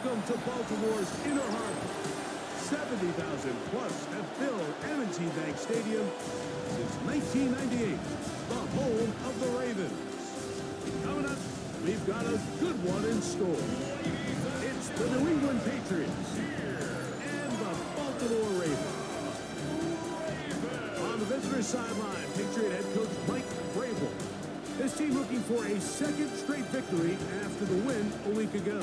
Welcome to Baltimore's inner harbor. 70,000 plus have filled M&T Bank Stadium since 1998, the home of the Ravens. Coming up, we've got a good one in store. It's the New England Patriots and the Baltimore Ravens. On the visitor sideline, Patriot head coach Mike Vrabel. His team looking for a second straight victory after the win a week ago.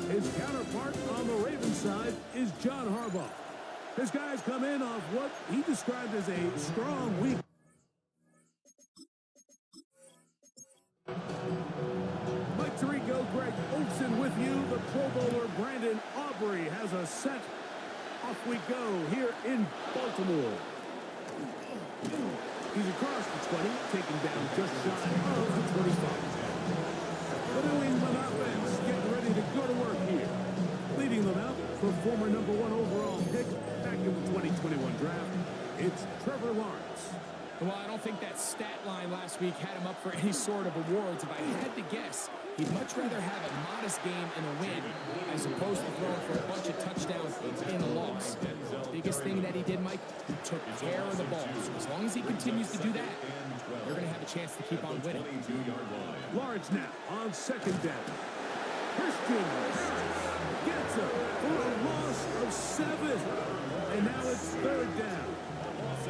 His counterpart on the Ravens side is John Harbaugh. His guys come in off what he described as a strong week. Mike Tirico, Greg Olsen with you. The Pro Bowler Brandon Aubrey has a set. Off we go here in Baltimore. He's across the 20, taking down just shy of the 25. The New England offense getting ready to go to work here. Leading them out for former #1 overall pick back in the 2021 draft, it's Trevor Lawrence. Well, I don't think that stat line last week had him up for any sort of awards. If I had to guess, he'd much rather have a modest game and a win as opposed to throwing for a bunch of touchdowns in a loss. Biggest thing that he did, Mike, he took care of the ball. So as long as he continues to do that, they're going to have a chance to keep on winning. Lawrence now on second down. Christian gets him for a loss of 7. And now it's third down.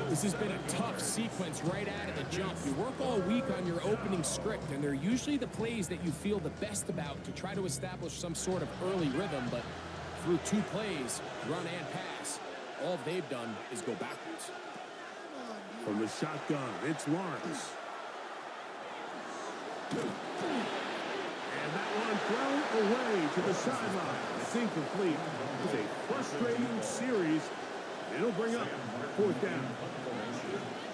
This has been a tough sequence right out of the jump. You work all week on your opening script, and they're usually the plays that you feel the best about to try to establish some sort of early rhythm, but through 2 plays, run and pass, all they've done is go backwards. From the shotgun, it's Lawrence. And that one thrown away to the sideline. It's incomplete. It's a frustrating series. It'll bring up fourth down.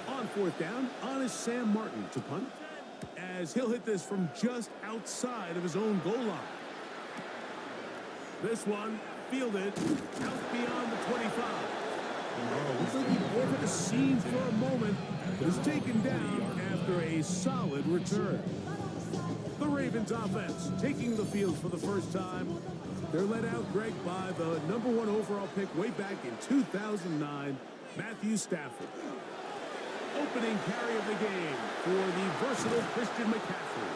On fourth down, on is Sam Martin to punt, as he'll hit this from just outside of his own goal line. This one fielded out beyond the 25. Looks like he over the scene for a moment, was taken down after a solid return. The Ravens offense taking the field for the first time. They're led out, Greg, by the #1 overall pick way back in 2009, Matthew Stafford. Opening carry of the game for the versatile Christian McCaffrey.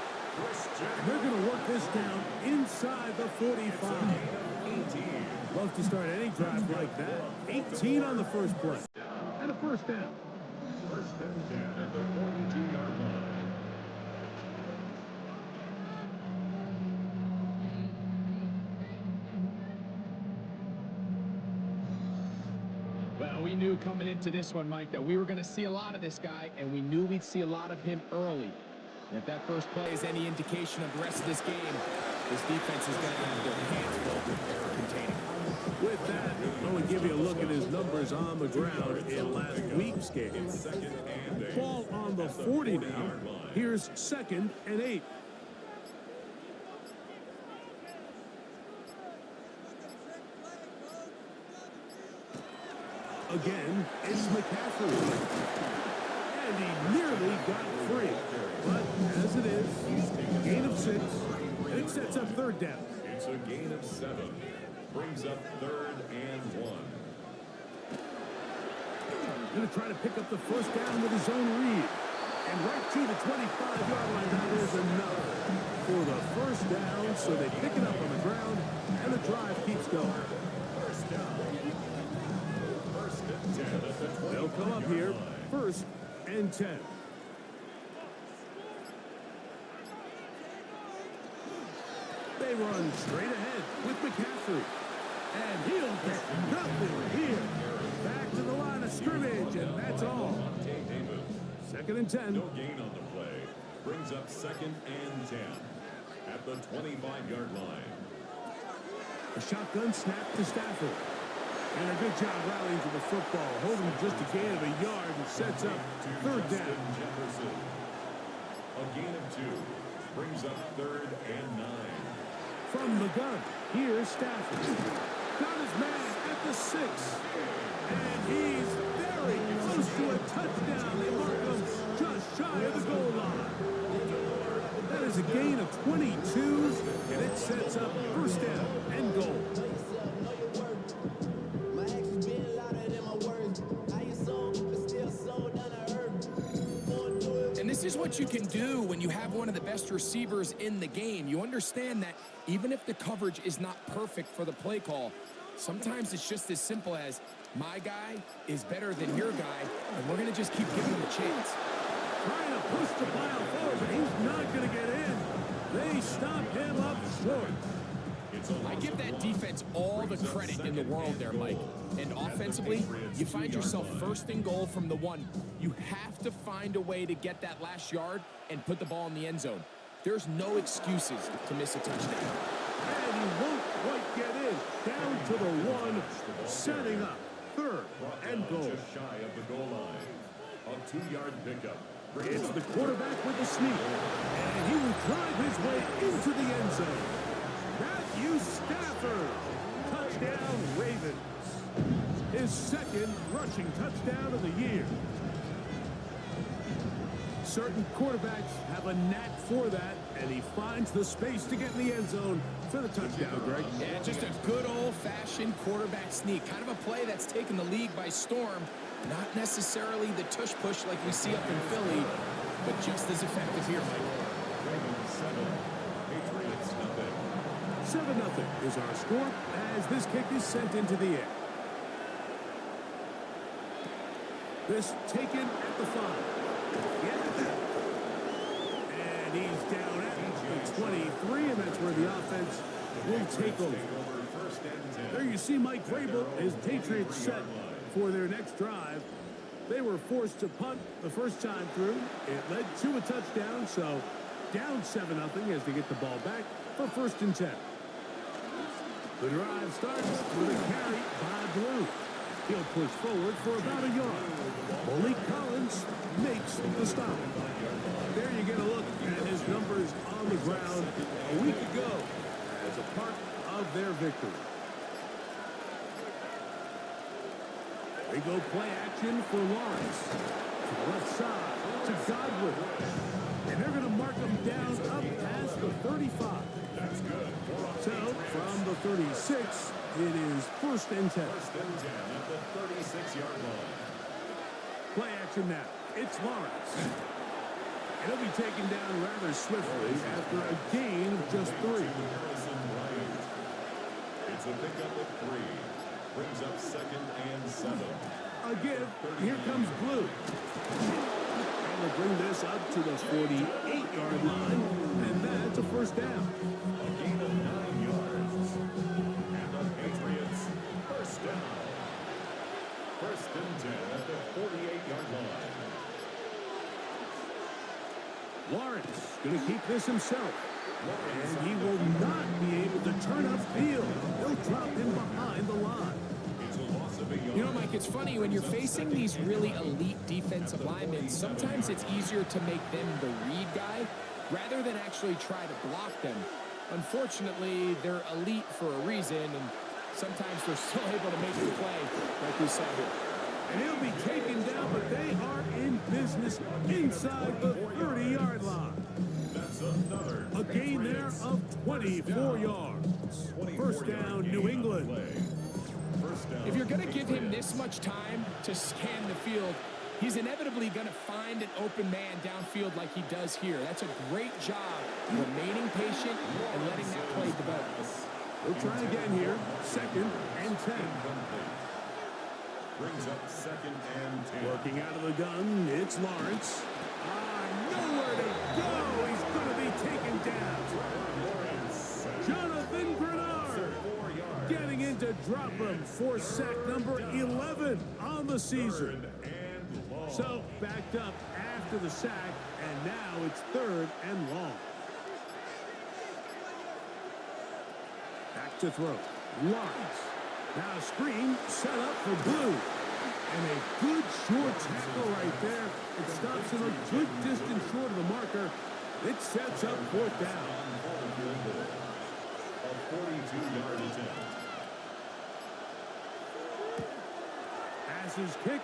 And they're going to work this down inside the 45. Love to start any drive like that. 18 on the first play. And a first down. First down at the 42-yard line. Well, we knew coming into this one, Mike, that we were going to see a lot of this guy, and we knew we'd see a lot of him early. And if that first play is any indication of the rest of this game, this defense is going to have their hands full error containing. With that, I'm going to give you a look at his numbers on the ground in last week's game. Ball on the 40 now. Here's 2nd and 8. Again, it's McCaffrey. And he nearly got free. But as it is, gain of 6. It sets up third down. It's a gain of 7. Brings up 3rd and 1. Going to try to pick up the first down with his own read. And right to the 25-yard line. That is enough for the first down. So they pick it up on the ground, and the drive keeps going. First down. First and 10 at the 20. They'll come up here, 1st and 10. They run straight ahead with McCaffrey. And he'll get nothing here. Back to the line of scrimmage, and that's all. 2nd and 10. No gain on the play. Brings up 2nd and 10 at the 25-yard line. A shotgun snap to Stafford. And a good job rallying to the football, holding just a gain of a yard and sets up third down. Jefferson. A gain of 2. Brings up 3rd and 9. From the gun, here's Stafford. Got his man at the 6. And he's very close to a touchdown. They mark him just shy of the goal line. That is a gain of 22, and it sets up first down and goal. And this is what you can do when you have one of the best receivers in the game. You understand that even if the coverage is not perfect for the play call, sometimes it's just as simple as my guy is better than your guy, and we're going to just keep giving him a chance. Trying to push the pile forward, but he's not going to get in. They stop him up short. I give that defense all the credit in the world there, Mike. And offensively, you find yourself first and goal from the 1. You have to find a way to get that last yard and put the ball in the end zone. There's no excuses to miss a touchdown. And he won't quite get in. Down to the 1, setting up third and goal. Just shy of the goal line. A 2-yard pickup. It's the quarterback with the sneak. And he will drive his way into the end zone. Matthew Stafford. Touchdown, Ravens. His second rushing touchdown of the year. Certain quarterbacks have a knack for that, and he finds the space to get in the end zone for the touchdown, Greg. Yeah, just a good old-fashioned quarterback sneak. Kind of a play that's taken the league by storm. Not necessarily the tush-push like we see up in Philly, but just as effective here, Mike. Ravens 7, Patriots nothing. 7-0 is our score as this kick is sent into the air. This taken at the 5. And he's down at the 23, and that's where the offense will take over. There you see Mike Vrabel, his Patriots set for their next drive. They were forced to punt the first time through. It led to a touchdown, so down 7-0 as they get the ball back for first and 10. The drive starts with a carry by Blue. He'll push forward for about a yard. Malik Collins makes the stop. There you get a look at his numbers on the ground a week ago as a part of their victory. They go play action for Lawrence. To the left side, to Godwin. And they're going to mark him down up past the 35. That's good. So, from the 36, it is first and 10. First and 10 at the 36-yard line. Play action now. It's Lawrence. And he'll be taken down rather swiftly after a gain of just 3. Harrison Bryant. It's a pickup of 3. Brings up second and 7. A give. Here comes Blue. And they'll bring this up to the 48-yard line. And that's a first down. A gain of 9 yards. And the Patriots first down. First and 10 at the 48-yard line. Lawrence going to keep this himself. And he will not be able to turn upfield. They'll drop him behind the line. It's a loss of a yard. You know, Mike, it's funny, when you're facing these really elite defensive linemen, sometimes it's easier to make them the read guy rather than actually try to block them. Unfortunately, they're elite for a reason, and sometimes they're still able to make the play like we saw here. And he'll be taken down, but they are in business inside the 30-yard line. That's another. A gain there of 24 yards. First down, New England. First down. If you're going to give him this much time to scan the field, he's inevitably going to find an open man downfield like he does here. That's a great job remaining patient and letting that play develop. We'll try again here. Second and 10. Brings up second and 10. Working out of the gun, it's Lawrence. Nowhere to go. He's going to be taken down. Jonathan Grenard getting in to drop him for sack number 11 on the season. So backed up after the sack, and now it's third and long. Back to throw. Lawrence. Now screen set up for Blue. And a good short tackle right there. It stops him a good distance short of the marker. It sets up fourth down. A 42-yard attempt. Passes kick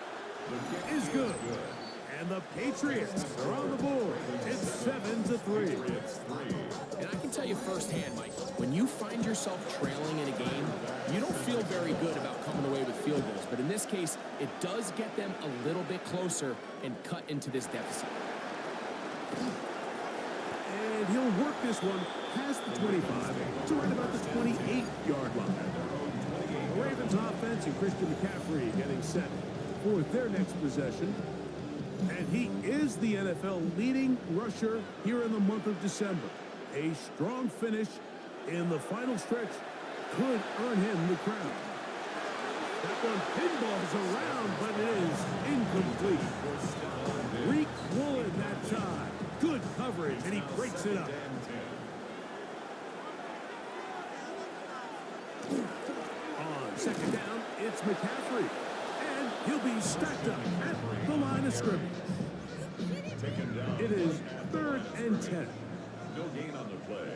is good. And the Patriots are on the board. It's 7-3. And I can tell you firsthand, Mike, when you find yourself trailing in a game, you don't feel very good about coming away with field goals. But in this case, it does get them a little bit closer and cut into this deficit. And he'll work this one past the 25 to right about the 28-yard line. The Ravens offense and Christian McCaffrey getting set for their next possession. And he is the NFL leading rusher here in the month of December. A strong finish in the final stretch could earn him the crown. That one pinballs around, but it is incomplete. Reek Woolen that time. Good coverage, and he breaks it up. On second down, it's McCaffrey. And he'll be stacked up at the line of scrimmage. It is 3rd and 10. No gain on the play.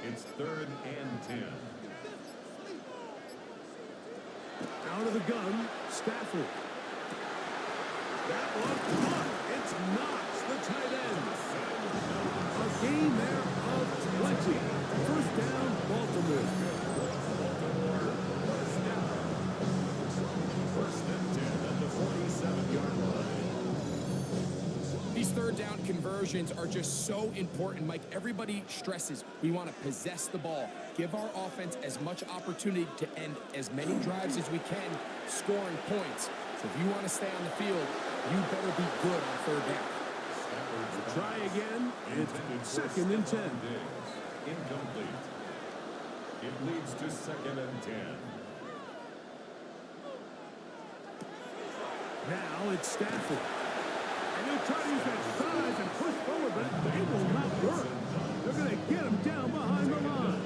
It's 3rd and 10. Out of the gun, Stafford. That one caught. It's Knox, the tight end. A gain there of 20. First down, Baltimore. First and 10 at the 47-yard line. These third down conversions are just so important, Mike. Everybody stresses we want to possess the ball, give our offense as much opportunity to end as many drives as we can, scoring points. So if you want to stay on the field, you better be good on third down. Try again. It's 2nd and 10. Incomplete. It leads to 2nd and 10. Now it's Stafford. And he'll try to use that size and push forward, but it will not work. They're going to get him down behind the line.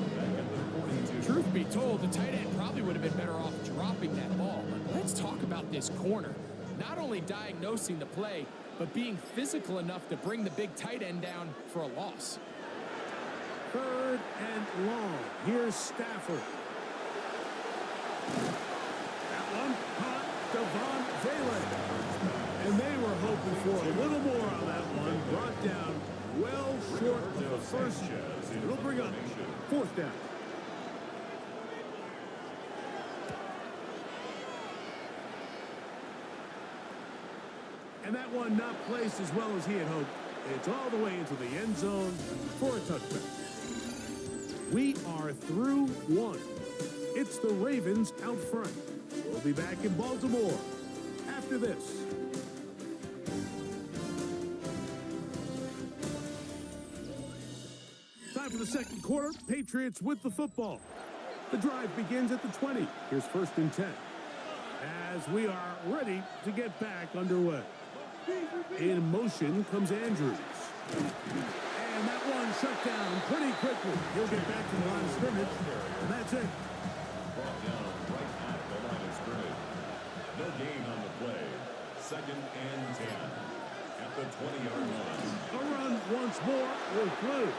Truth be told, the tight end probably would have been better off dropping that ball. But let's talk about this corner. Not only diagnosing the play, but being physical enough to bring the big tight end down for a loss. 3rd and long. Here's Stafford. That one caught Devon Valen. And they were hoping for a little more on that one. Brought down well short of the first. It'll bring up 4th down. And that one not placed as well as he had hoped. It's all the way into the end zone for a touchback. We are through one. It's the Ravens out front. We'll be back in Baltimore after this. Time for the second quarter. Patriots with the football. The drive begins at the 20. Here's 1st and 10. As we are ready to get back underway. In motion comes Andrews. And that one shut down pretty quickly. He'll get back to the line of scrimmage. And that's it. Brought down right at the line of scrimmage. No gain on the play. 2nd and 10 at the 20-yard line. A run once more with Blue.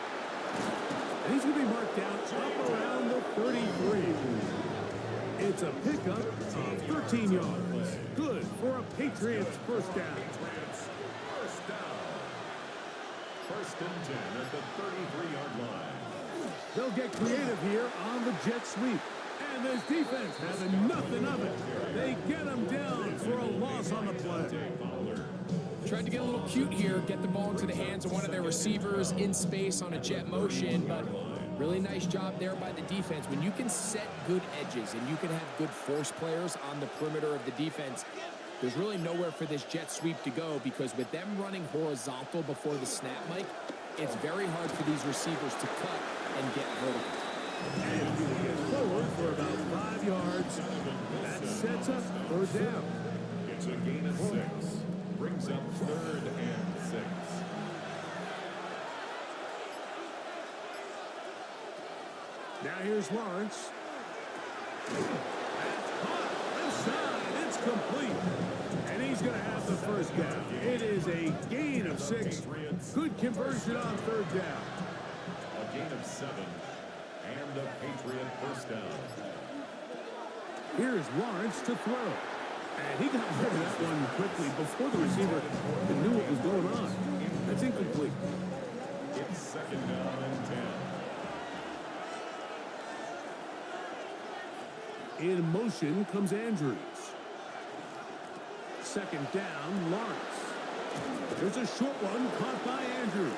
And he's going to be marked down up around the 33. It's a pickup of 13 yards. Good for a Patriots first down. First down. 1st and 10 at the 33-yard line. They'll get creative here on the jet sweep. And this defense having nothing of it. They get him down for a loss on the play. Tried to get a little cute here, get the ball into the hands of one of their receivers in space on a jet motion, but really nice job there by the defense. When you can set good edges and you can have good force players on the perimeter of the defense, there's really nowhere for this jet sweep to go, because with them running horizontal before the snap, Mike, it's very hard for these receivers to cut and get vertical. And he will get forward for about 5 yards. That sets up 3rd down. It's a gain of 6. Brings up 3rd and 6. Now here's Lawrence. That's caught. Left side. It's complete. And he's going to have the first down. It is a gain of 6. Good conversion on 3rd down. A gain of 7. And a Patriot first down. Here's Lawrence to throw. And he got rid of that one quickly before the receiver knew what was going second down and 10. In motion comes Andrews. Second down, Lawrence. There's a short one caught by Andrews.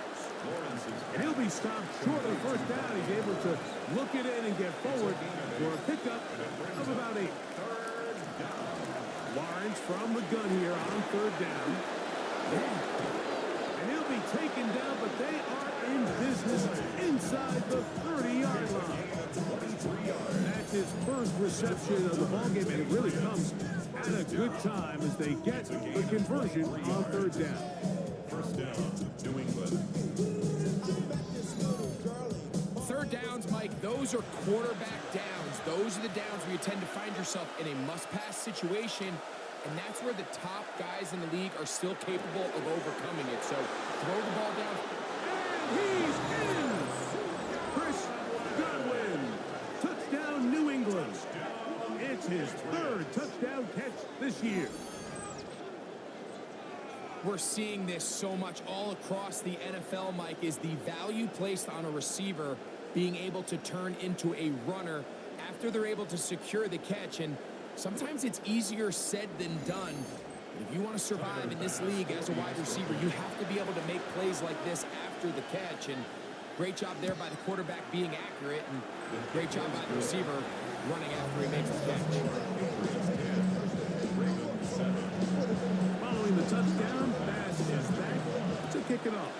And he'll be stopped short of first down. He's able to look it in and get forward for a pickup of about 8. Third down. Lawrence from the gun here on third down. And he'll be taken down, but they are in business inside the 30-yard line. That's his first reception of the ballgame, and it really comes at a good time as they get the conversion on third down. First down, New England. Third downs, Mike, those are quarterback downs. Those are the downs where you tend to find yourself in a must-pass situation, and that's where the top guys in the league are still capable of overcoming it. So throw the ball down. And he's in! Chris Godwin. Touchdown, New England. It's his third touchdown catch this year. We're seeing this so much all across the NFL, Mike, is the value placed on a receiver being able to turn into a runner after they're able to secure the catch. And sometimes it's easier said than done. But if you want to survive in this league as a wide receiver, you have to be able to make plays like this after the catch. And great job there by the quarterback being accurate, and great job by the receiver running after he makes the catch. Following the touchdown, Bass is back to kick it off.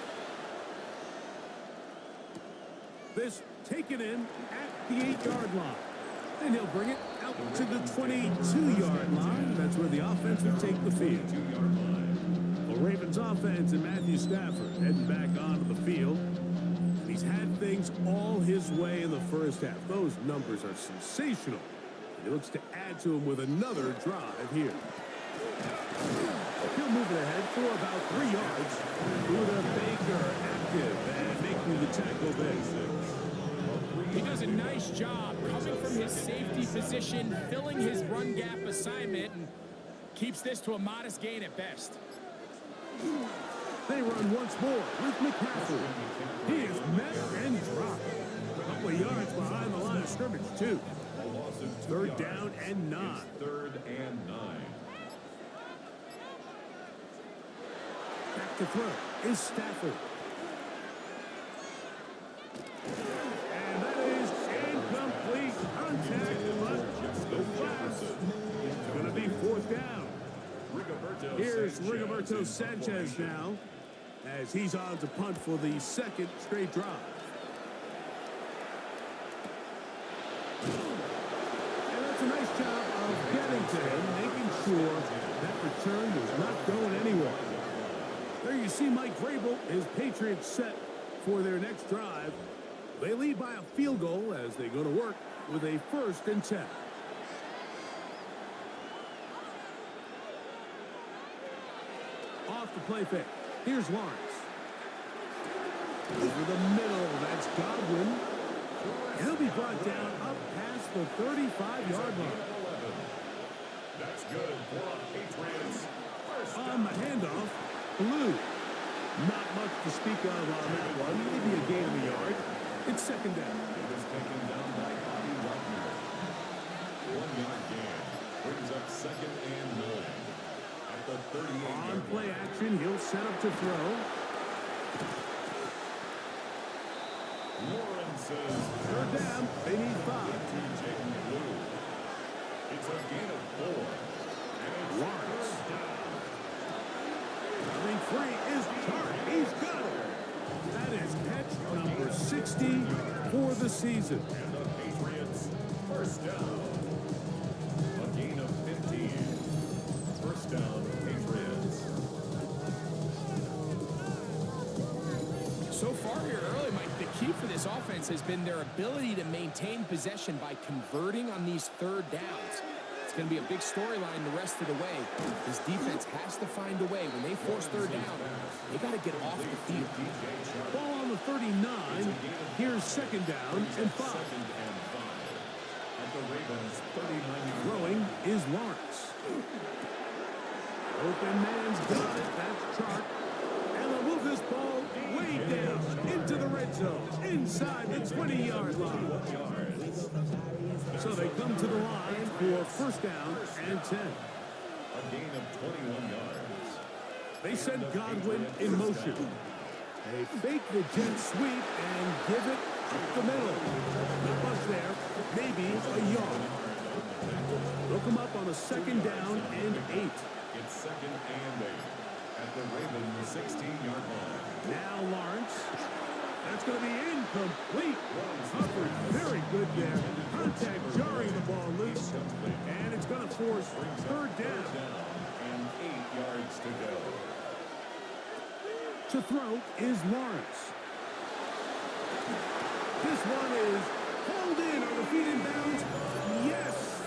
This taken in at the 8-yard line. And he'll bring it out to the 22-yard line. That's where the offense will take the field. The Ravens offense and Matthew Stafford heading back onto the field. He's had things all his way in the first half. Those numbers are sensational. And he looks to add to them with another drive here. He'll move it ahead for about 3 yards. Buda Baker active and making the tackle there. He does a nice job coming from his safety position, filling his run gap assignment, and keeps this to a modest gain at best. They run once more with McCaffrey. He is met and dropped. A couple of yards behind the line of scrimmage, too. Third down and 9. Third and 9. Back to throw is Stafford. And that is incomplete contact, but the pass is going to be fourth down. Here's Rigoberto Sanchez now, as he's on to punt for the second straight drive. And that's a nice job of getting to him, making sure that return was not going anywhere. There you see Mike Vrabel, his Patriots set for their next drive. They lead by a field goal as they go to work with a 1st and 10. Off the play fake. Here's Lawrence. Over the middle, that's Godwin. And he'll be brought down up past the 35-yard line. That's good for Patriots. On the handoff, Blue. Not much to speak of on that one. Maybe a gain of a yard. It's second down. It was taken down by Bobby Wagner. 1-yard gain. Brings up second and 9. At the 38-yard On play action, he'll set up to throw. Lawrence's Third down, they need 5. It's a gain of 4. And it's Lawrence. third down. Running free is Tart. He's got it. That is catch number 60 for the season. And the Patriots, first down. A gain of 15. First down, Patriots. So far here early, Mike, the key for this offense has been their ability to maintain possession by converting on these third downs. It's going to be a big storyline the rest of the way. This defense has to find a way. When they force third down, they got to get off the field. Ball on the 39. Here's second down and 5. Second and 5. At the Ravens, 39-yard Throwing is Lawrence. Open man's got it. That's Chark. And they'll move this ball way down into the red inside the 20-yard line. So they come to the line for first down and 10. A gain of 21 yards. They send Godwin in motion. They fake the jet sweep and give it up the middle. Not much there, maybe a yard. They'll come up on a second down and 8. It's second and 8 at the Ravens 16-yard line. Now Lawrence. That's going to be incomplete. Hubbard, very good there. Contact jarring the ball loose. And it's going to force third down. And 8 yards to go. To throw is Lawrence. This one is hauled in on the feet in bounds. Yes!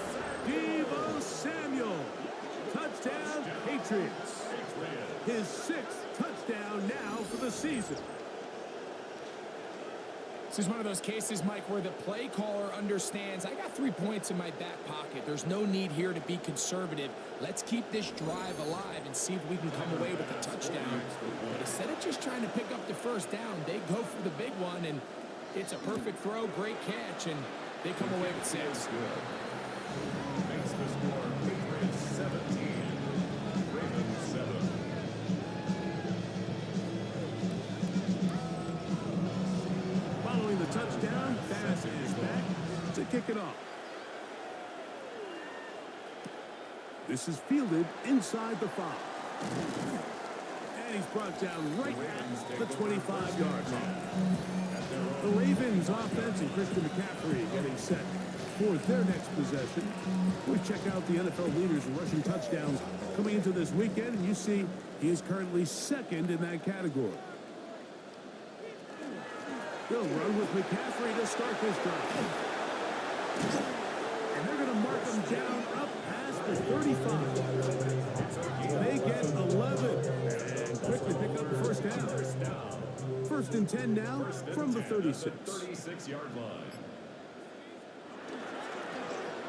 Deebo Samuel. Touchdown, Patriots. His 6th touchdown now for the season. This is one of those cases, Mike, where the play caller understands, I got 3 points in my back pocket. There's no need here to be conservative. Let's keep this drive alive and see if we can come away with a touchdown. But instead of just trying to pick up the first down, they go for the big one, and it's a perfect throw, great catch, and they come away with 6. Makes the score Patriots 17, Ravens 7. Following the touchdown, pass is back to kick it off. This is fielded inside the 5. And he's brought down right at the 25-yard line. The Ravens offense and Christian McCaffrey getting set for their next possession. We check out the NFL leaders in rushing touchdowns coming into this weekend, and you see he is currently second in that category. They'll run with McCaffrey to start this drive. And they're going to mark him down up past the 35. They get 11 and quickly pick up the first down. First and 10 now from the 36. 36-yard line.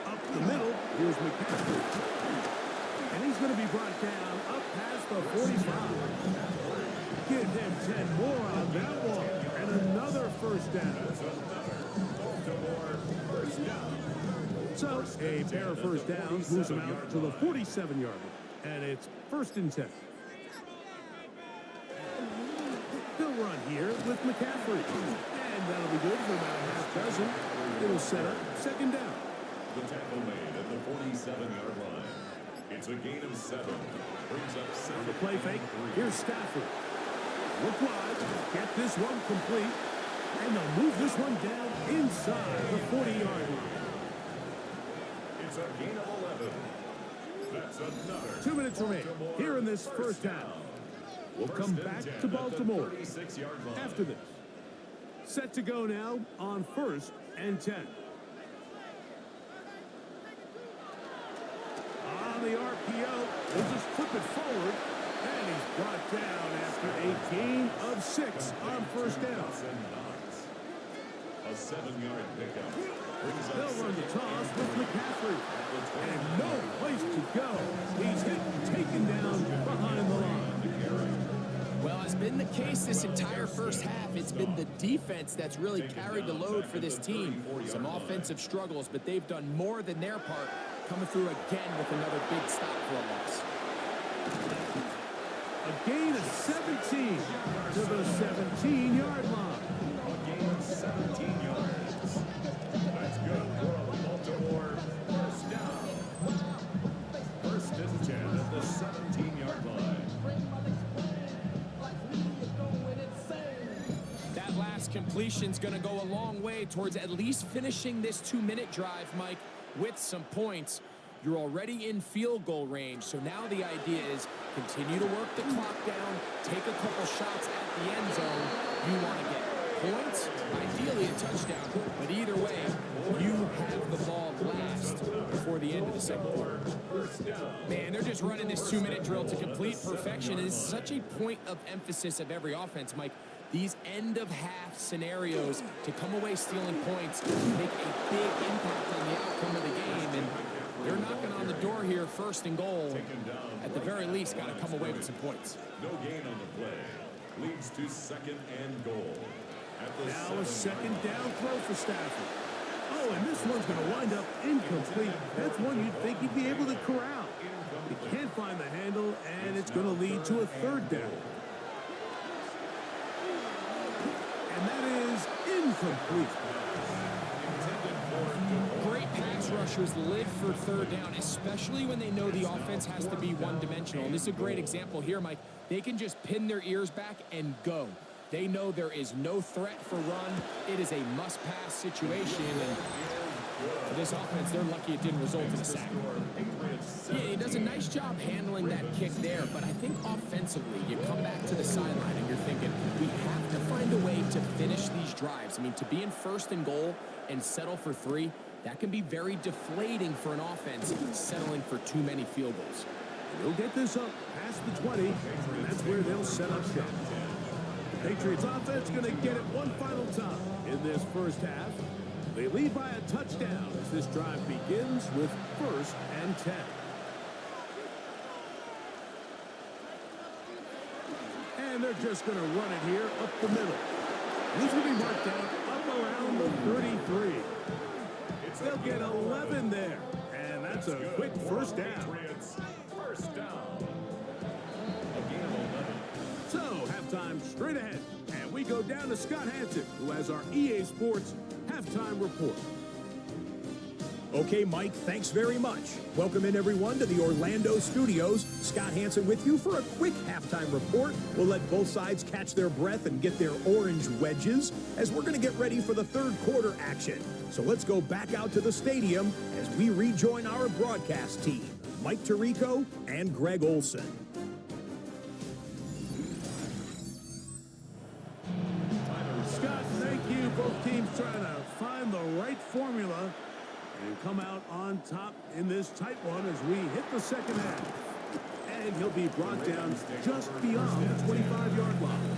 Up the middle, here's McCaffrey. And he's going to be brought down up past the 45. Give him 10 more on that one. And another first down. So, a pair of first downs moves him out to the 47-yard line. And it's first and 10. They'll run here with McCaffrey. And that'll be good for about a half dozen. It'll set up second down. The tackle made at the 47-yard line. It's a gain of 7. Brings up 7. The play fake. Here's Stafford. Look wide. Get this one complete. And they'll move this one down inside the 40-yard line. It's a gain of 11. That's another. 2 minutes remain here in this first down. We'll come back to Baltimore after this. Set to go now on first and 10. On the RPO, they'll just flip it forward. And he's brought down after a gain of 6 on first down. A 7-yard pickup. They'll run the toss with McCaffrey. And no place to go. He's hit and taken down behind the line. Well, it's been the case this entire first half. It's been the defense that's really carried the load for this team. Some offensive struggles, but they've done more than their part, coming through again with another big stop for a loss. A gain of 17 to the 17-yard line. A gain of 17 yards. That's good for a Baltimore first down. First and 10 at the 17-yard line. That last completion's going to go a long way towards at least finishing this 2-minute drive, Mike, with some points. You're already in field goal range, so now the idea is continue to work the clock down, take a couple shots at the end zone. You want to get points, ideally a touchdown, but either way, you have the ball last before the end of the second quarter. Man, they're just running this 2-minute drill to complete perfection. It is such a point of emphasis of every offense, Mike. These end-of-half scenarios to come away stealing points make a big impact on the outcome of the game, and they're knocking on the door here, first and goal. At the very least, got to come away with some points. No gain on the play. Leads to second and goal. Now a second down throw for Stafford. Oh, and this one's going to wind up incomplete. That's one you'd think he'd be able to corral. He can't find the handle, and it's going to lead to a third down. And that is incomplete. Great pass rushers live for third down, especially when they know the offense has to be one-dimensional. And this is a great example here, Mike. They can just pin their ears back and go. They know there is no threat for run. It is a must-pass situation. And for this offense, they're lucky it didn't result in a sack. Yeah, he does a nice job handling that kick there, but I think offensively, you come back to the sideline and you're thinking, we have to find a way to finish these drives. I mean, to be in first and goal and settle for 3, that can be very deflating for an offense settling for too many field goals. They'll get this up past the 20, and that's where they'll set up shop. The Patriots offense going to get it one final time in this first half. They lead by a touchdown as this drive begins with 1st and 10. And they're just going to run it here up the middle. He's going to be marked down up around the 33. They'll get 11 there, and that's a quick first down. First down. So, halftime straight ahead, and we go down to Scott Hansen, who has our EA Sports halftime report. Okay, Mike, thanks very much. Welcome in, everyone, to the Orlando studios. Scott Hansen with you for a quick halftime report. We'll let both sides catch their breath and get their orange wedges as we're going to get ready for the third quarter action. So let's go back out to the stadium as we rejoin our broadcast team, Mike Tirico and Greg Olson. Scott, thank you. Both teams trying to find the right formula and come out on top in this tight one as we hit the second half. And he'll be brought down just beyond the 25-yard line.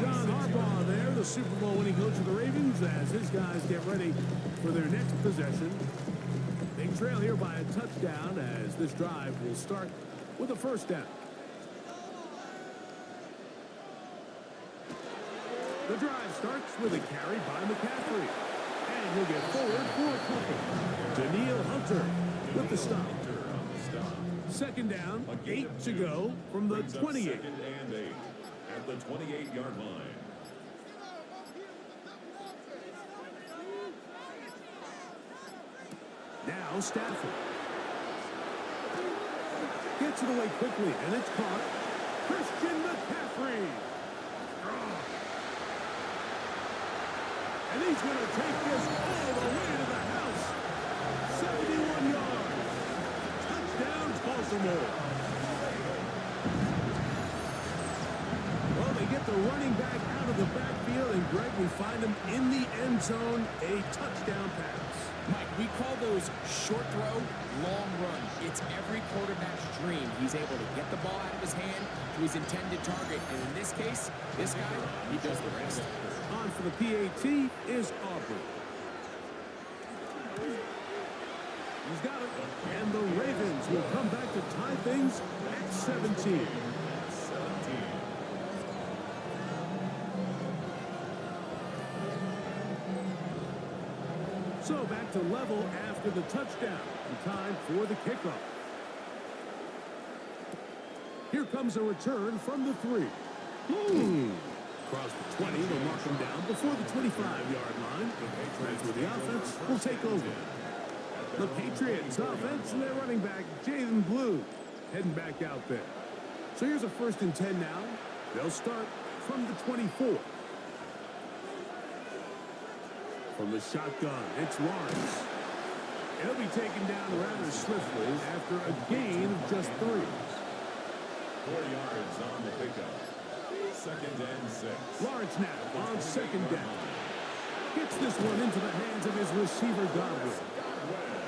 John Harbaugh there, the Super Bowl winning coach of the Ravens, as his guys get ready for their next possession. They trail here by a touchdown as this drive will start with a first down. The drive starts with a carry by McCaffrey. And he'll get forward for a couple. Daniil Hunter with the stop. Second down, 8 to go from the 28. Second and 8 at the 28-yard line. Now Stafford. Gets it away quickly, and it's caught. Christian McCaffrey. And he's going to take this all the way to the house. 71 yards. Touchdown, Baltimore. Well, they get the running back out of the backfield, and Greg, we find him in the end zone, a touchdown pass. Mike, we call those short throw, long run. It's every quarterback's dream. He's able to get the ball out of his hand to his intended target. And in this case, this guy, he does the rest. On for the PAT is Aubrey. He's got it. And the Ravens will come back to tie things at 17. So back to level after the touchdown. And time for the kickoff. Here comes a return from the 3. Across the 20, they'll mark him down before the 25-yard line. That's where the offense will take over. The Patriots offense and their running back, Jaden Blue, heading back out there. So here's a 1st and 10 now. They'll start from the 24. From the shotgun, it's Lawrence. He'll be taken down rather swiftly after a gain of just 3. 4 yards on the pickup. Second and 6. Lawrence now on second down. Gets this one into the hands of his receiver, Godwin.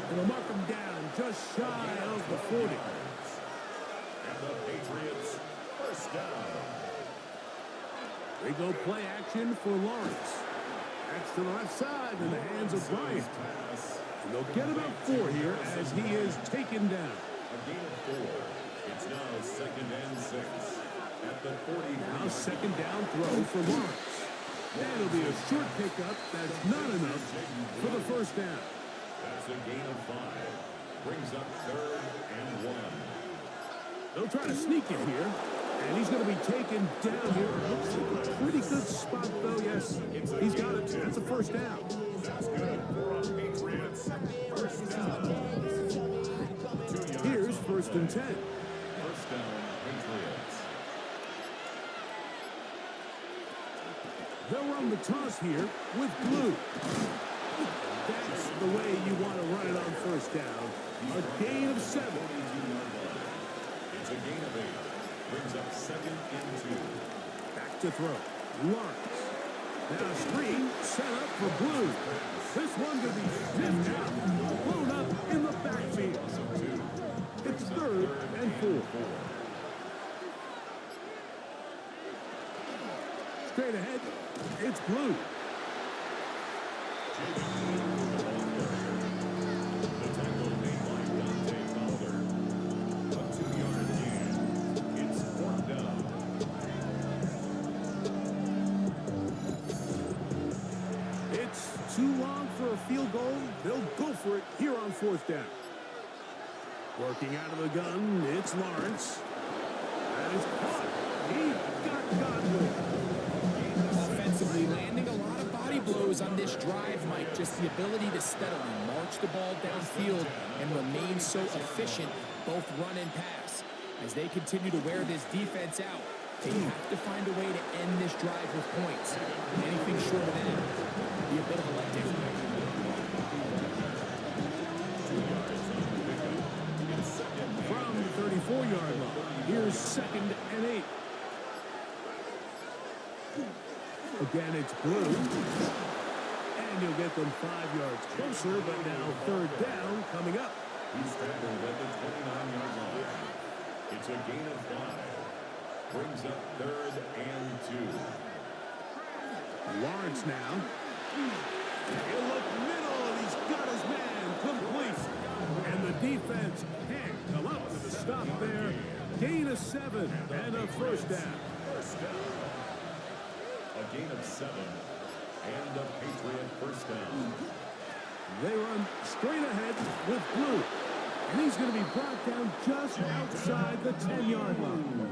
And they'll mark him down just shy of the 40. And the Patriots first down. They go play action for Lawrence. That's to the left side in the hands of Bryant. And they'll get about 4 here as he is taken down. A gain of 4. It's now second and 6 at the 40. Now second down throw for Lawrence. That'll be a short pickup. That's not enough for the first down. That's a gain of 5. Brings up 3rd and 1. They'll try to sneak it here. And he's going to be taken down here. Looks like a pretty good spot, though. Yes, he's got it. That's a first down. That's good for a Patriots. First down. 2 yards. Here's 1st and 10. First down, Patriots. They'll run the toss here with blue. That's the way you want to run it on first down. A gain of 7. It's a gain of 8. Brings up 2nd and 2. Back to throw. Lawrence. Now screen set up for blue. This one to be sniffed out. Blown up in the backfield. It's 3rd and 4. Straight ahead. It's blue. The tackle made by Dante Fowler. A 2-yard gain. It's 4th down. It's too long for a field goal. They'll go for it here on 4th down. Working out of the gun, it's Lawrence. That is caught. He got Godwin. Offensively, landing a lot of body blows on this drive, Mike. Just the ability to steadily march the ball downfield and remain so efficient, both run and pass. As they continue to wear this defense out, they have to find a way to end this drive with points. Anything short of that would be a bit of a letdown. From the 34-yard line, here's 2nd and 8. Again, it's blue. And you'll get them 5 yards closer, but now 3rd down coming up. He's tackled at the 29-yard line. It's a gain of 5. Brings up 3rd and 2. Lawrence now. He'll look middle, and he's got his man complete. And the defense can't come up with a stop there. Gain of 7 and a first down. First down. A gain of 7 and a Patriot first down. They run straight ahead with blue. And he's going to be brought down just outside the 10-yard line.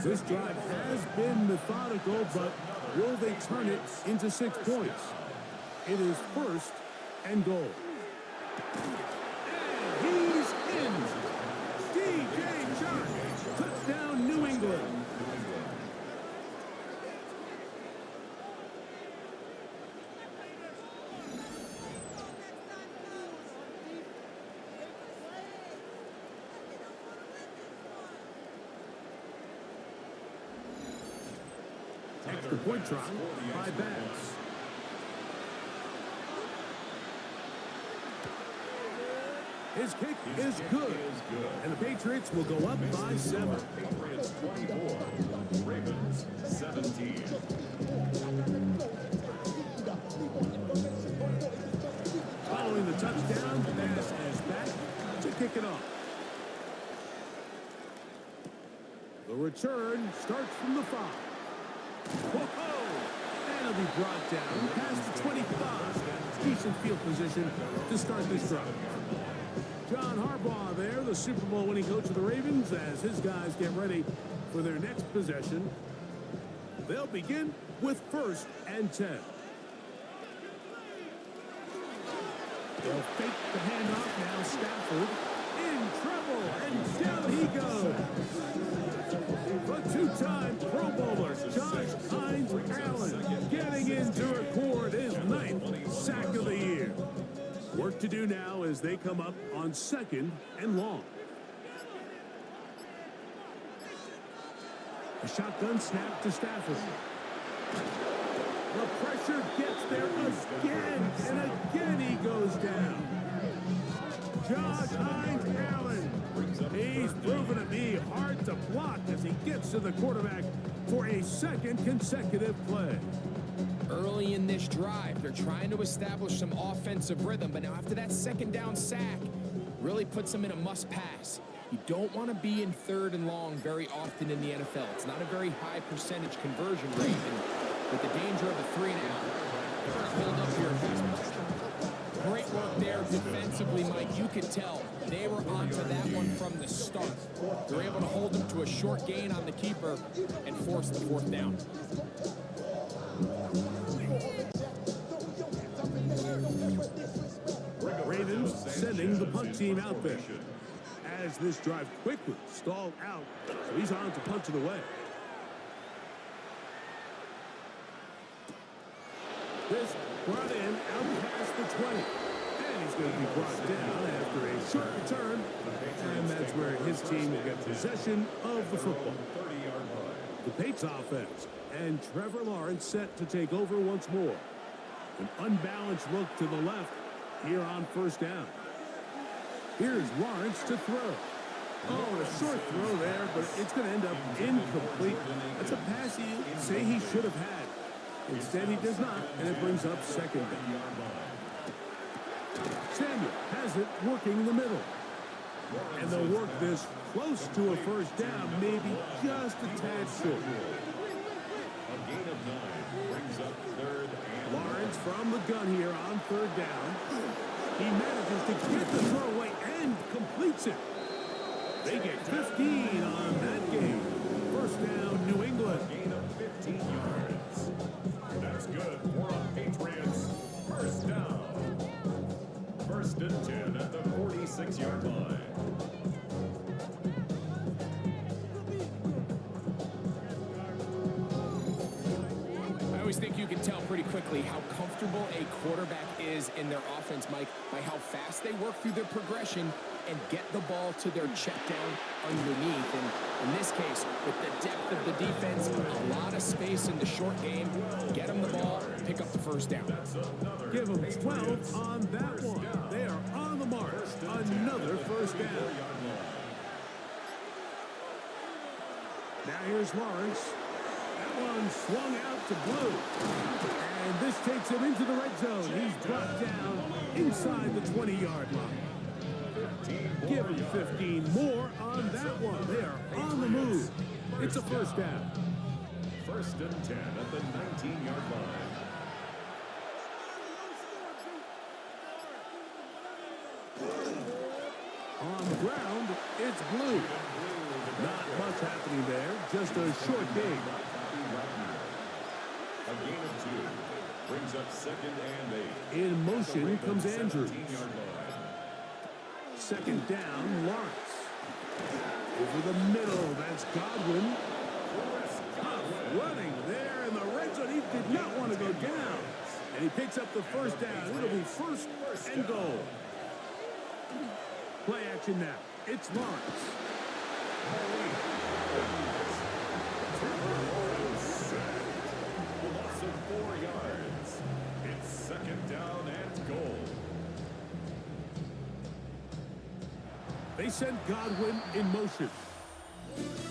This drive has been methodical, but will they turn it into 6 points? It is 1st and goal. And he's in. DJ Chark. Touchdown, New England. Extra point try by Bass. His kick is good. And the Patriots will go up by 7. Patriots 24, Ravens 17. Following the touchdown, Bass is back to kick it off. The return starts from the 5. Whoa! And he'll be brought down past the 25. Decent field position to start this drive. John Harbaugh there, the Super Bowl winning coach of the Ravens, as his guys get ready for their next possession. They'll begin with 1st and 10. They'll fake the handoff now. Stafford in trouble, and down he goes. The 2-time Pro Bowler, Josh Hines Allen, getting in to record his 9th sack of the year. Work to do now as they come up on 2nd and long. A shotgun snap to Stafford. The pressure gets there again, and again he goes down. Josh Hines Allen. He's proven to be hard to block as he gets to the quarterback for a 2nd consecutive play. Early in this drive, they're trying to establish some offensive rhythm, but now after that 2nd down sack, really puts them in a must-pass. You don't want to be in 3rd and long very often in the NFL. It's not a very high percentage conversion rate, and with the danger of a 3-and-out. They're going to hold up here in pass protection. Great work there defensively, Mike. You could tell they were onto that one from the start. They're able to hold them to a short gain on the keeper and force the 4th down. Ravens sending the punt team out there. As this drive quickly stalled out, so he's on to punch it away. This brought in out past the 20. And he's going to be brought down after a short return. And that's where his team will get possession of the football. The Patriots offense and Trevor Lawrence set to take over once more. An unbalanced look to the left here on 1st down. Here's Lawrence to throw. Oh, a short throw there, but it's going to end up incomplete. That's a pass you say he should have had. Instead, he does not, and it brings up 2nd down. Samuel has it working in the middle. And they'll work this close to a 1st down, maybe just a tad short. A gain of 9 brings up 3rd and Lawrence from the gun here on 3rd down. He manages to get the throw away and completes it. They get 15 on that game. 1st down, New England. gain of 15 yards. That's good for a Patriots 1st down. 1st and 10 at the 46-yard line. I always think you can tell pretty quickly how comfortable a quarterback is in their offense, Mike, by how fast they work through their progression and get the ball to their check down underneath. And in this case, with the depth of the defense, a lot of space in the short game, get them the ball, pick up the 1st down. Give them 12 on that one. They are on the march. Another 1st down. Now here's Lawrence. That one swung out to Blue. And this takes him into the red zone. He's brought down inside the 20-yard line. Give him 15 more on that one. They are on the move. It's a 1st down. 1st and 10 at the 19-yard line. On the ground, it's Blue. Not much happening there, just a short gain. A gain of 2 brings up 2nd and 8. In motion comes Andrews. 17-yard line. 2nd down, Lawrence. Over the middle, that's Godwin. Running there in the red zone. He did not want to go down. And he picks up the 1st down. It'll be 1st and goal. Play action now. It's Lawrence. A loss of 4 yards. It's 2nd down and goal. They send Godwin in motion.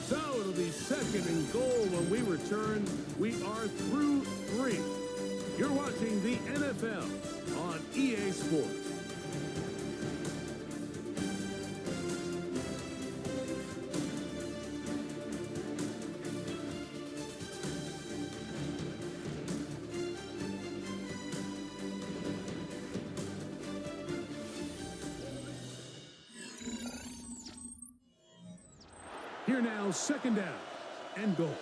So it'll be 2nd and goal when we return. We are through 3. You're watching the NFL on EA Sports. Here now, 2nd down and goal.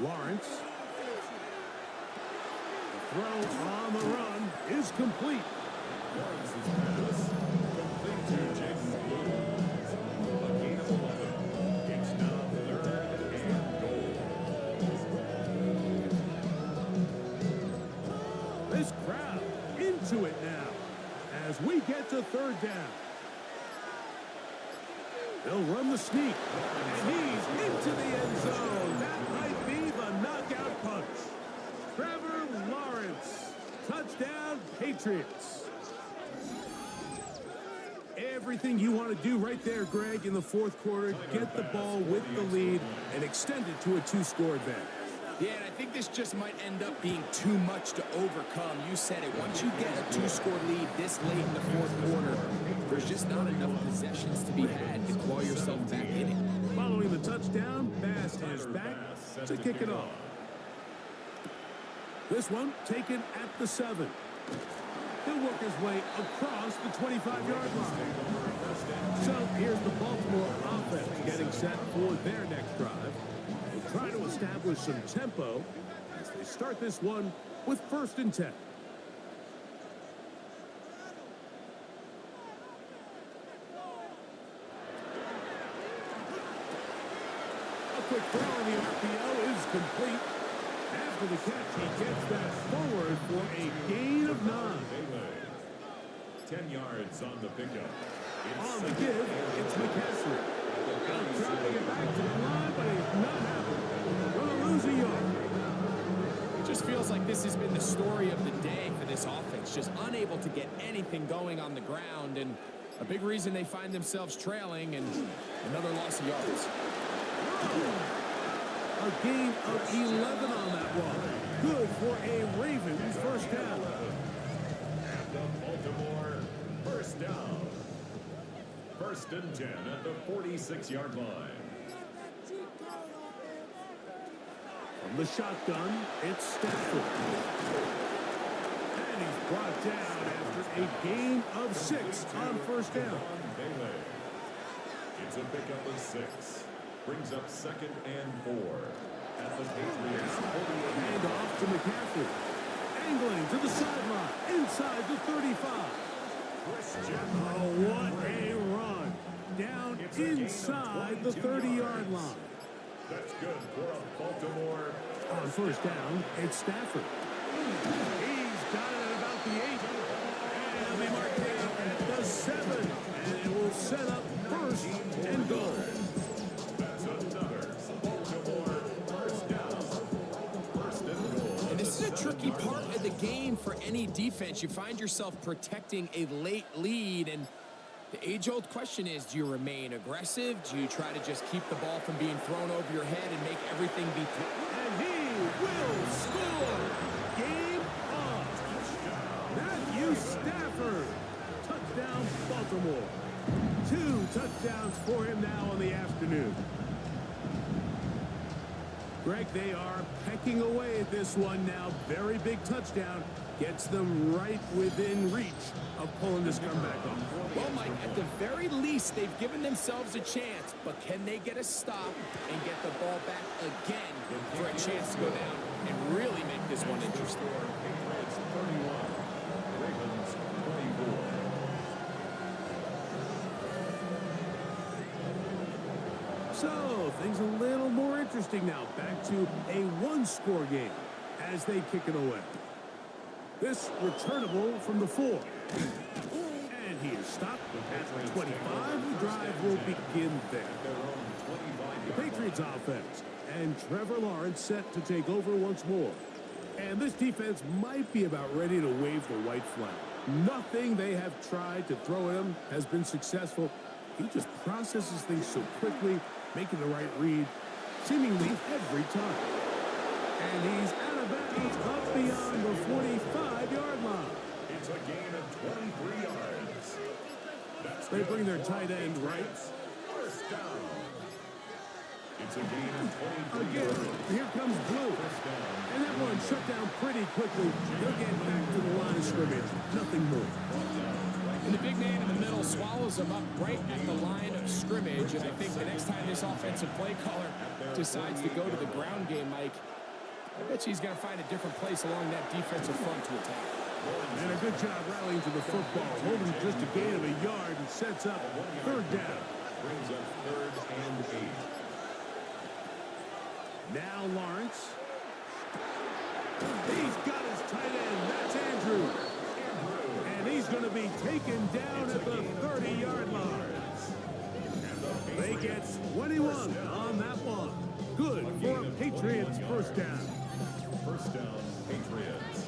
Lawrence. The throw on the run is complete. Lawrence's pass complete to Jason Blue. A gain of 11. It's now 3rd and goal. This crowd into it now as we get to 3rd down. They'll run the sneak, and he's into the end zone. That might be the knockout punch. Trevor Lawrence, touchdown Patriots. Everything you want to do right there, Greg, in the 4th quarter, get the ball with the lead and extend it to a 2-score advantage. Yeah, and I think this just might end up being too much to overcome. You said it. Once you get a 2-score lead this late in the 4th quarter, there's just not enough possessions to be had to claw yourself back in it. Following the the touchdown. Bass is back to kick it off. This one taken at the 7. He'll work his way across the 25-yard line. So here's the Baltimore offense getting set for their next drive. They'll try to establish some tempo as they start this one with 1st and 10. A quick throw on the RPO is complete. After the catch, he gets that forward for a gain of 9. 10 yards on the pickup. On the give, it's McCaffrey. Trying to get back to the line, but he's not happening. Going to lose a yard. It just feels like this has been the story of the day for this offense. Just unable to get anything going on the ground, and a big reason they find themselves trailing, and another loss of yards. A gain of 11 on that one. Good for a Ravens 1st down. And the Baltimore 1st down. 1st and 10 at the 46-yard line. From the shotgun, it's Stafford. And he's brought down after a gain of 6 on 1st down. It's a pickup of 6. Brings up 2nd and 4 at the Patriots 48. Hand off to McCaffrey. Angling to the sideline, inside the 35. Oh, what a run. Down inside the 30-yard line. That's good for a Baltimore. On 1st down, it's Stafford. He's got it at about the 8. And he'll be marked down at the 7. And it will set up 1st and goal. That's another Baltimore 1st down. 1st and goal. And this is a tricky part of the game for any defense. You find yourself protecting a late lead, and the age-old question is, do you remain aggressive? Do you try to just keep the ball from being thrown over your head and make everything be... And he will score. Game on. Matthew Stafford. Touchdown, Baltimore. 2 touchdowns for him now in the afternoon. Greg, they are pecking away at this one now. Very big touchdown. Gets them right within reach of pulling this comeback off. Well, Mike, at the very least, they've given themselves a chance, but can they get a stop and get the ball back again for a chance to go down and really make this one interesting? Patriots 31. Ravens 24. So, things a little more interesting now. Back to a 1-score game as they kick it away. This returnable from the 4. And he is stopped at the 25. The drive will begin there. The Patriots offense and Trevor Lawrence set to take over once more. And this defense might be about ready to wave the white flag. Nothing they have tried to throw at him has been successful. He just processes things so quickly, making the right read seemingly every time. And he's out of bounds up beyond the 45-yard line. It's a gain of 23 yards. They bring their tight end right. 1st down. It's a gain of 23 Again, yards. here comes Blue. And that one shut down pretty quickly. They'll get back to the line of scrimmage. Nothing more. And the big man in the middle swallows him up right at the line of scrimmage. And I think the next time this offensive play caller decides to go to the ground game, Mike, I bet you he's going to find a different place along that defensive front to attack. And a good job rallying to the football. Holding just a gain of a yard and sets up 3rd down. Brings up 3rd and 8. Now Lawrence. He's got his tight end. That's Andrew. And he's going to be taken down at the 30-yard line. They get 21 on that one. Good for a Patriots 1st down. 1st down, Patriots.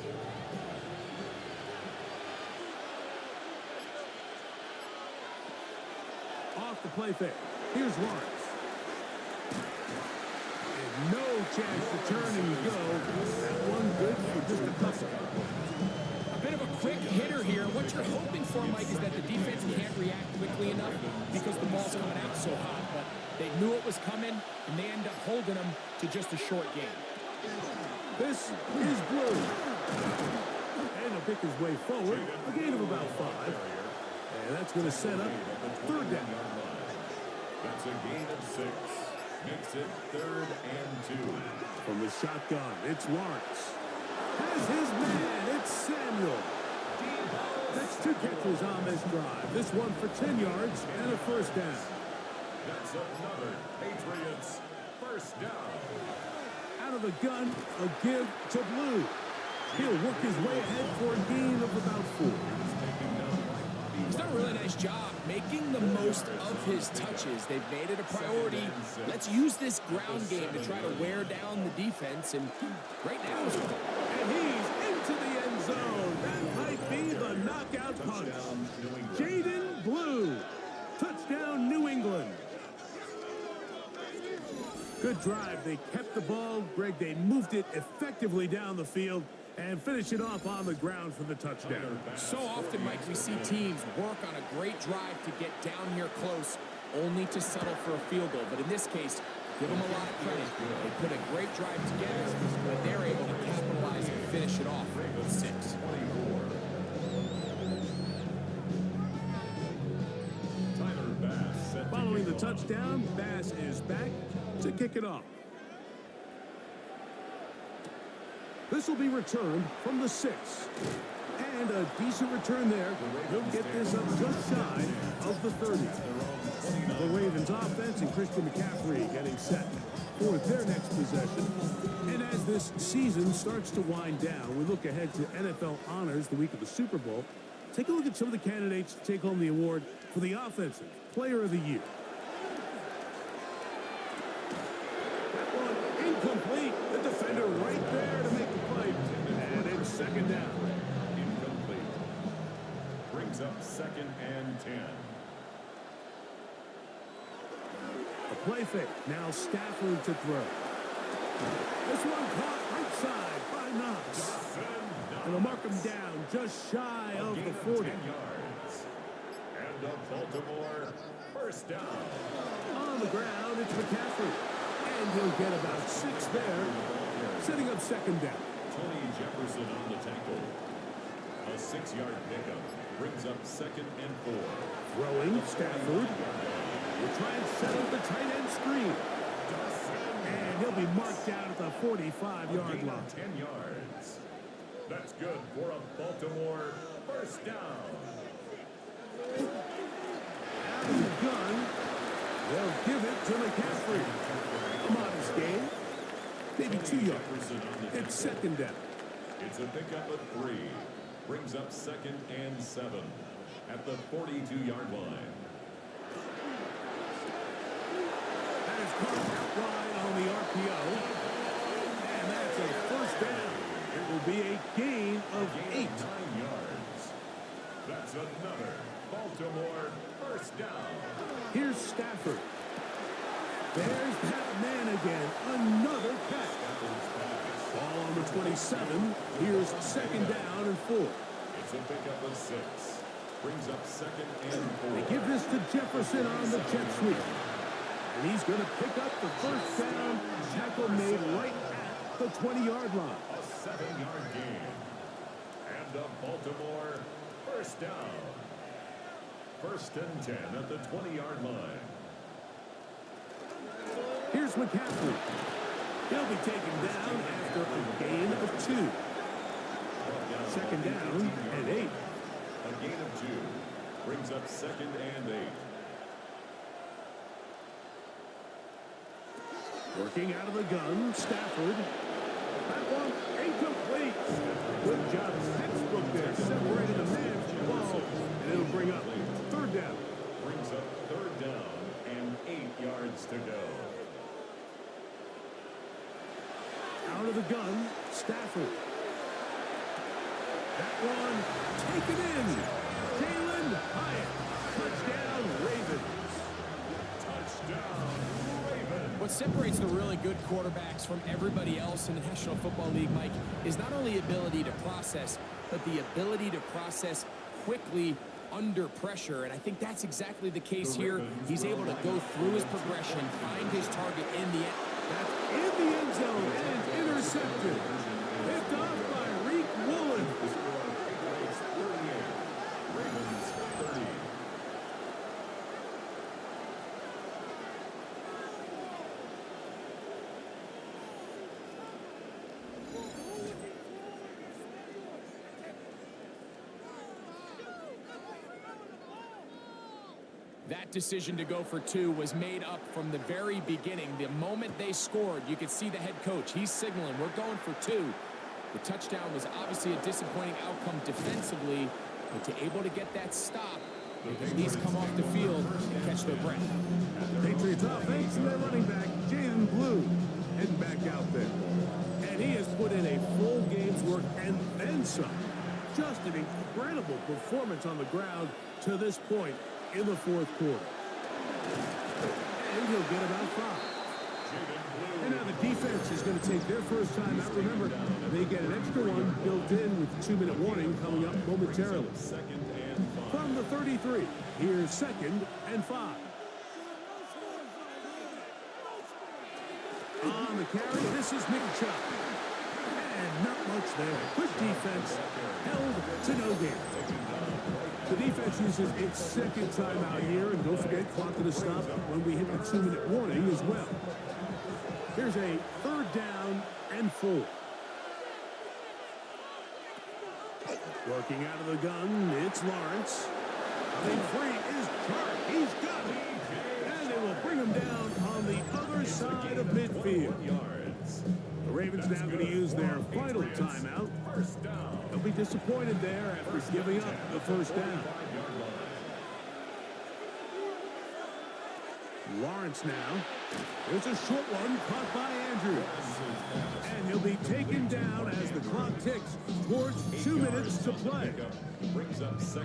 Off the play fake. Here's Lawrence. And no chance to turn and go. That one good for just a couple. A bit of a quick hitter here. What you're hoping for, Mike, is that the defense can't react quickly enough because the ball's coming out so hot. But They knew it was coming, and they end up holding them to just a short game. This is Blue. And he'll pick his way forward. A gain of about 5. And that's going to set up third down. That's a gain of 6. Makes it 3rd and 2. From the shotgun, it's Lawrence. Has his man, it's Samuel. That's 2 catches on this drive. This one for 10 yards and a first down. That's another Patriots first down. Out of the gun, a give to Blue. He'll work his way ahead for a gain of about 4. He's done a really nice job making the most of his touches. They've made it a priority. Let's use this ground game to try to wear down the defense. And right now, and he's into the end zone. That might be the knockout punch. Jaden Blue. Touchdown, New England. Good drive. They kept the ball. Greg, they moved it effectively down the field and finish it off on the ground for the touchdown. So often, Mike, we see teams work on a great drive to get down here close, only to settle for a field goal. But in this case, give them a lot of credit. They put a great drive together, but they're able to capitalize and finish it off with 6. Following the touchdown, Bass is back to kick it off. This will be returned from the 6. And a decent return there. He'll get this up just shy of the 30. The Ravens offense and Christian McCaffrey getting set for their next possession. And as this season starts to wind down, we look ahead to NFL honors the week of the Super Bowl. Take a look at some of the candidates to take home the award for the Offensive Player of the Year. That one incomplete. The defender right there to make the play. And it's second down. Incomplete. Brings up 2nd and 10. A play fake. Now Stafford to throw. This one caught right side by Knox. And they'll mark him down just shy of the 40. 10 yards. And a Baltimore first down. On the ground, it's McCaffrey. And he'll get about 6 there, setting up second down. Tony Jefferson on the tackle. A 6-yard pickup brings up 2nd and 4. Throwing, Stafford. We'll try and set up the tight end screen. And he'll be marked down at the 45-yard line. 10 yards. That's good for a Baltimore first down. Out of the gun, they'll give it to McCaffrey. A modest gain, maybe 2 yards. It's second down. It's a pickup of 3. Brings up 2nd and 7 at the 42-yard line. That is caught out wide on the RPO. And that's a first down. It will be a gain of 8. 9 yards. That's another Baltimore first down. Here's Stafford. There's that man again. Another catch. Ball on the 27. Here's second down and 4. It's a pickup of 6. Brings up 2nd and 4. They give this to Jefferson on the jet sweep. And he's going to pick up the first down. Tackle made right at the 20-yard line. A 7-yard gain. And a Baltimore first down. 1st and 10 at the 20-yard line. Here's McCaffrey. He'll be taken down after a gain of 2. Second down and 8. A gain of 2. Brings up 2nd and 8. Working out of the gun, Stafford. That one incomplete. Good job, textbook there, separating the man from the ball. And it'll bring up third down. Brings up 3rd down and 8 yards to go. Out of the gun, Stafford. That one taken in. Jalen Hyatt. Touchdown, Ravens. Touchdown, Ravens. What separates the really good quarterbacks from everybody else in the National Football League, Mike, is not only ability to process, but the ability to process quickly under pressure, and I think that's exactly the case here. He's able to go through his progression, find his target in the end. That's in the end zone and intercepted. Picked off by Reek Woolen. Ravens 30. That decision to go for 2 was made up from the very beginning. The moment they scored, you could see the head coach. He's signaling, we're going for 2. The touchdown was obviously a disappointing outcome defensively, but to able to get that stop, they can at least come off the field and catch their breath. Patriots offense and their running back, Jaden Blue, heading back out there. And he has put in a full game's work and then some. Just an incredible performance on the ground to this point in the fourth quarter. And he'll get about 5. And now the defense is going to take their first time out. Remember, they get an extra one built in with the 2-minute warning coming up momentarily. From the 33, here's 2nd and 5. On the carry, this is Nick Chubb. And not much there. Good defense, held to no gain. The defense uses its 2nd timeout here, and don't forget, clock to the stop when we hit the 2-minute warning as well. Here's a 3rd down and 4. Working out of the gun, it's Lawrence. Running free is Clark. He's got it. And they will bring him down on the other side of midfield. The Ravens now going to use their final timeout. They'll be disappointed there after giving up the 1st down. Lawrence now. There's a short one caught by Andrews. And he'll be taken down as the clock ticks towards 2 minutes to play.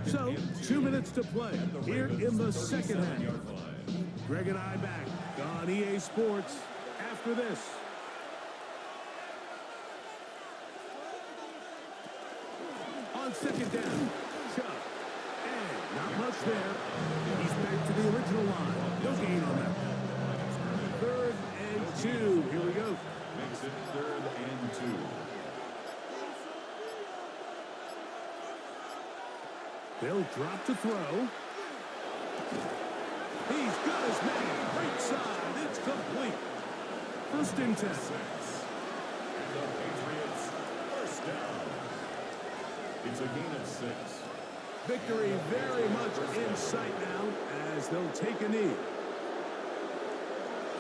So, 2 minutes to play here in the 2nd half. Greg and I back on EA Sports after this. On 2nd down, Chubb. And not much there. He's back to the original line. No gain on that. 3rd and 2. Here we go. Makes it 3rd and 2. They'll drop to throw. He's got his man. Right side. It's complete. 1st and 10. And the Patriots 1st down. It's a gain of 6. Victory very much in sight now as they'll take a knee.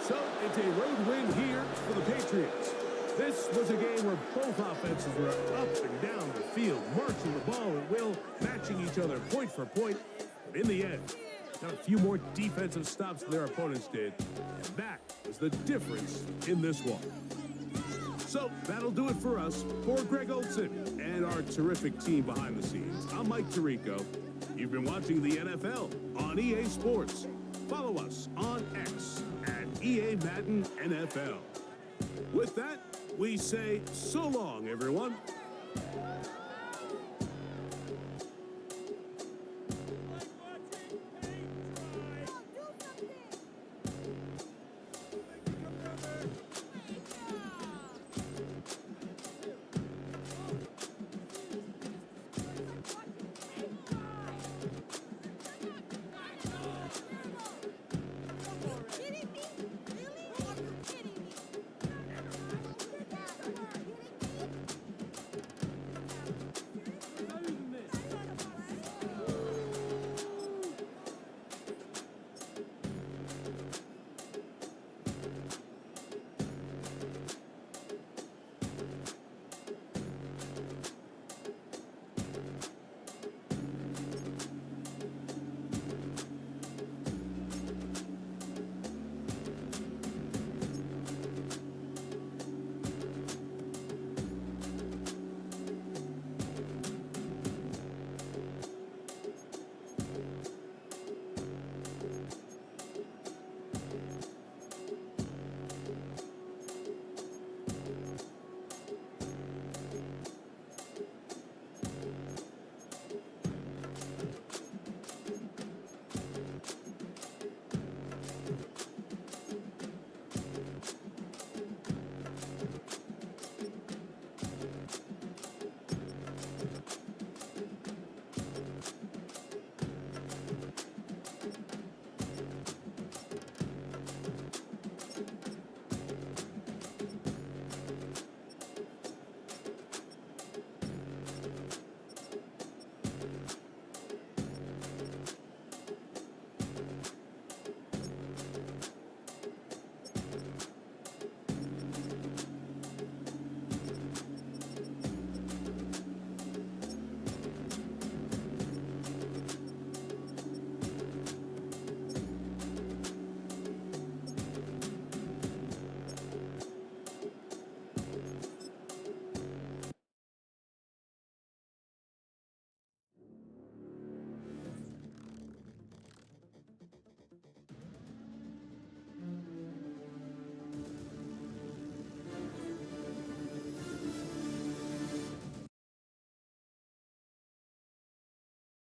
So it's a road win here for the Patriots. This was a game where both offenses were up and down the field, marching the ball at will, matching each other point for point. But in the end, got a few more defensive stops than their opponents did. And that was the difference in this one. So that'll do it for us. For Greg Olson and our terrific team behind the scenes, I'm Mike Tirico. You've been watching the NFL on EA Sports. Follow us on X at EA Madden NFL. With that, we say so long, everyone.